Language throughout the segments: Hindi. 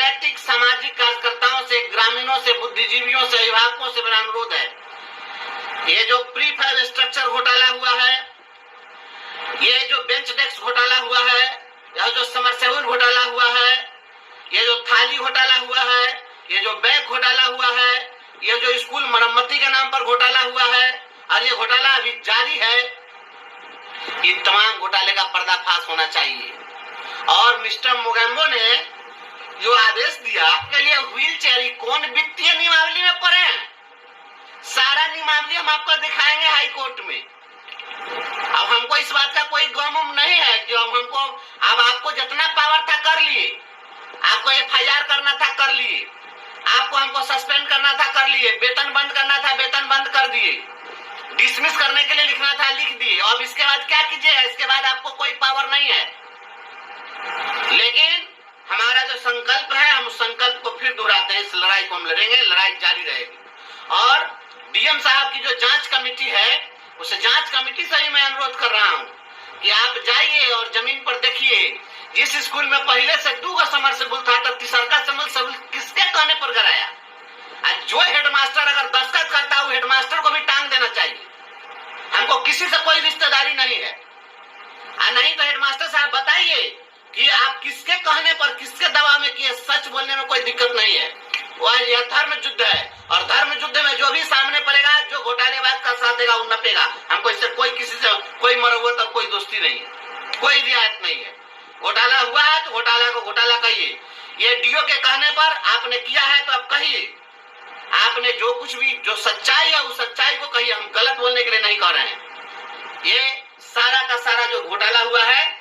राजनैतिक सामाजिक कार्यकर्ताओं से, ग्रामीणों से, बुद्धिजीवियों से, अभिभावकों से मेरा अनुरोध है, ये जो प्री फाइव स्ट्रक्चर घोटाला हुआ है, ये जो बेंच डेस्क घोटाला हुआ है, यह जो समरसेबुल घोटाला हुआ है, ये जो थाली घोटाला हुआ है, ये जो बैग घोटाला हुआ है, ये जो स्कूल मरम्मती के नाम पर घोटाला हुआ है और ये घोटाला अभी जारी है, ये तमाम घोटाले का पर्दाफाश होना चाहिए। और मिस्टर मोगेम्बो ने जो आदेश दिया के लिए व्हील चेयर, कौन वित्तीय नियमावली में पढ़े हैं? सारा नियमावली हम आपको दिखाएंगे हाई कोर्ट में। अब हमको इस बात का कोई गम नहीं है कि अब आपको जितना पावर था कर लिए, आपको FIR करना था कर लिए, आपको हमको सस्पेंड करना था कर लिए, वेतन बंद करना था वेतन बंद कर दिए, डिसमिस करने के लिए लिखना था लिख दिए। अब इसके बाद क्या कीजिएगा? इसके बाद आपको कोई पावर नहीं है। लेकिन हमारा जो संकल्प है, हम उस संकल्प को फिर दोहराते हैं, इस लड़ाई को हम लड़ेंगे, लड़ाई जारी रहेगी। और DM साहब की जो जांच कमेटी है, उस जांच कमेटी से ही मैं अनुरोध कर रहा हूं कि आप जाइए और जमीन पर देखिए, जिस स्कूल में पहले से 2 समरसेबुल था, तो तीसरा समरसेबुल किसके कहने पर कराया? आज जो हेडमास्टर अगर दस्तखत करता है, वो हेडमास्टर को भी टांग देना चाहिए। हमको किसी से कोई रिश्तेदारी नहीं है। नहीं तो हेडमास्टर साहब बताइए कि आप किसके कहने पर, किसके दबाव में किए? सच बोलने में कोई दिक्कत नहीं है। यह धर्म युद्ध है और धर्म युद्ध में जो भी सामने पड़ेगा, जो घोटालेबाज का साथ देगा, वो नपेगा। हमको इससे कोई, किसी से कोई मरवत और कोई दोस्ती नहीं है, कोई रियायत नहीं है। घोटाला हुआ है तो घोटाला को घोटाला कहिए। ये DO के कहने पर आपने किया है तो आप कहिए, आपने जो कुछ भी, जो सच्चाई है उस सच्चाई को कहिए। हम गलत बोलने के लिए नहीं कह रहे हैं। ये सारा का सारा जो घोटाला हुआ है,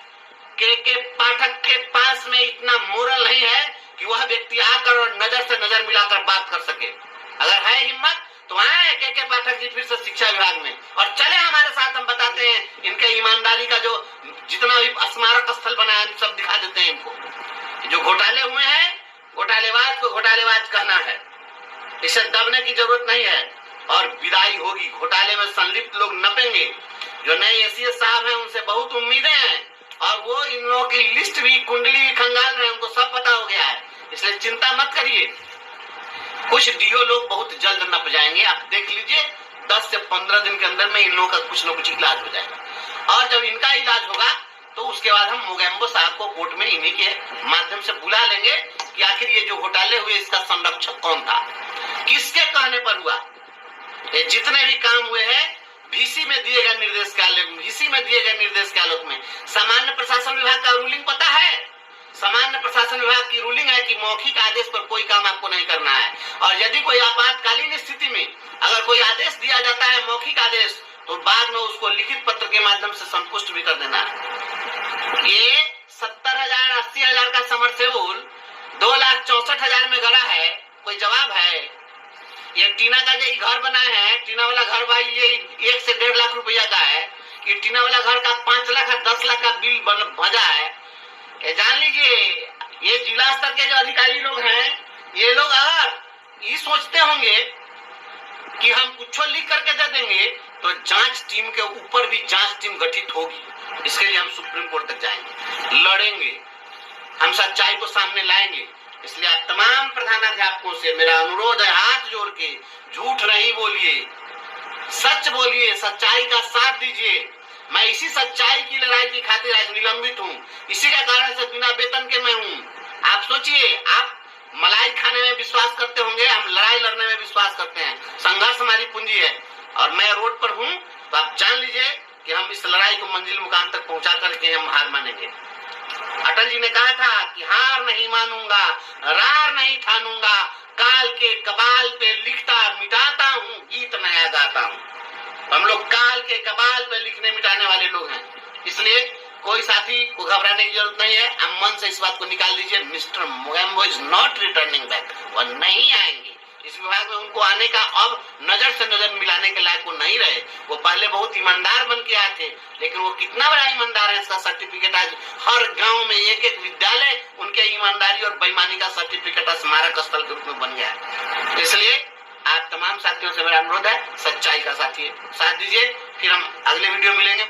के पाठक के पास में इतना मोरल नहीं है कि वह व्यक्ति आकर और नजर से नजर मिलाकर बात कर सके। अगर है हिम्मत तो आए के पाठक जी फिर से शिक्षा विभाग में और चले हमारे साथ। हम बताते हैं इनके ईमानदारी का जो जितना भी स्मारक स्थल बना है, सब दिखा देते हैं इनको। जो घोटाले हुए हैं, घोटालेबाज को घोटालेबाज कहना है, इसे दबने की जरूरत नहीं है। और विदाई होगी, घोटाले में संलिप्त लोग नपेंगे। जो नए ACS साहब हैं, उनसे बहुत उम्मीदें हैं और वो इन लोगों की लिस्ट भी, कुंडली भी खंगाल रहे हैं, उनको सब पता हो गया है। इसलिए चिंता मत करिए, कुछ DO लोग बहुत जल्द नप जाएंगे। आप देख लीजिए, 10 से 15 दिन के अंदर में इन लोगों का कुछ न कुछ इलाज हो जाएगा। और जब इनका इलाज होगा तो उसके बाद हम मोगेम्बो साहब को कोर्ट में इन्हीं के माध्यम से बुला लेंगे कि आखिर ये जो घोटाले हुए, इसका संरक्षक कौन था, किसके कहने पर हुआ। ये जितने भी काम हुए हैं VC में दिए गए निर्देश के आलोक में। सामान्य प्रशासन विभाग का रूलिंग पता है? सामान्य प्रशासन विभाग की रूलिंग है कि मौखिक आदेश पर कोई काम आपको नहीं करना है। और यदि कोई आपातकालीन स्थिति में अगर कोई आदेश दिया जाता है, मौखिक आदेश, तो बाद में उसको लिखित पत्र के माध्यम से संतुष्ट भी कर देना है। ये 70,000 80,000 का समरसेबुल 2,64,000 में गड़ा है, कोई जवाब है? ये टीना का जो घर बनाए हैं, टीना वाला घर भाई, ये 1 से 1.5 लाख रुपया का है। ये टीना वाला घर का 5 लाख 10 लाख का बिल भजा है। ये जान लीजिए, ये जिला स्तर के जो अधिकारी लोग हैं, ये लोग अगर ये सोचते होंगे कि हम कुछ लिख करके दे देंगे, तो जांच टीम के ऊपर भी जांच टीम गठित होगी। इसके लिए हम सुप्रीम कोर्ट तक जाएंगे, लड़ेंगे, हम सच्चाई को सामने लाएंगे। इसलिए आप तमाम प्रधानाध्यापकों से मेरा अनुरोध है, हाथ जोड़ के, झूठ नहीं बोलिए, सच बोलिए, सच्चाई का साथ दीजिए। मैं इसी सच्चाई की लड़ाई की खातिर आज निलंबित हूँ, इसी के कारण से बिना वेतन के मैं हूँ। आप सोचिए, आप मलाई खाने में विश्वास करते होंगे, हम लड़ाई लड़ने में विश्वास करते हैं। संघर्ष हमारी पूंजी है और मैं रोड पर हूँ, तो आप जान लीजिए कि हम इस लड़ाई को मंजिल मुकाम तक पहुंचा करके हम हार मानेंगे। अटल जी ने कहा था कि हार नहीं मानूंगा, रार नहीं ठानूंगा, काल के कबाल पे लिखता मिटाता हूँ, गीत नया गाता हूँ। हम लोग काल के कबाल पे लिखने मिटाने वाले लोग हैं। इसलिए कोई साथी को घबराने की जरूरत नहीं है। आप मन से इस बात को निकाल दीजिए, mister Mogambo is not returning back. वह नहीं आएंगे इस विभाग में। उनको आने का अब नजर से नजर मिलाने के लायक वो नहीं रहे। वो पहले बहुत ईमानदार बन के आए थे, लेकिन वो कितना बड़ा ईमानदार है इसका सर्टिफिकेट आज हर गांव में एक एक विद्यालय उनके ईमानदारी और बेईमानी का सर्टिफिकेट स्मारक स्थल के रूप में बन गया है। इसलिए आप तमाम साथियों से मेरा अनुरोध है, सच्चाई का साथ दीजिए। फिर हम अगले वीडियो मिलेंगे।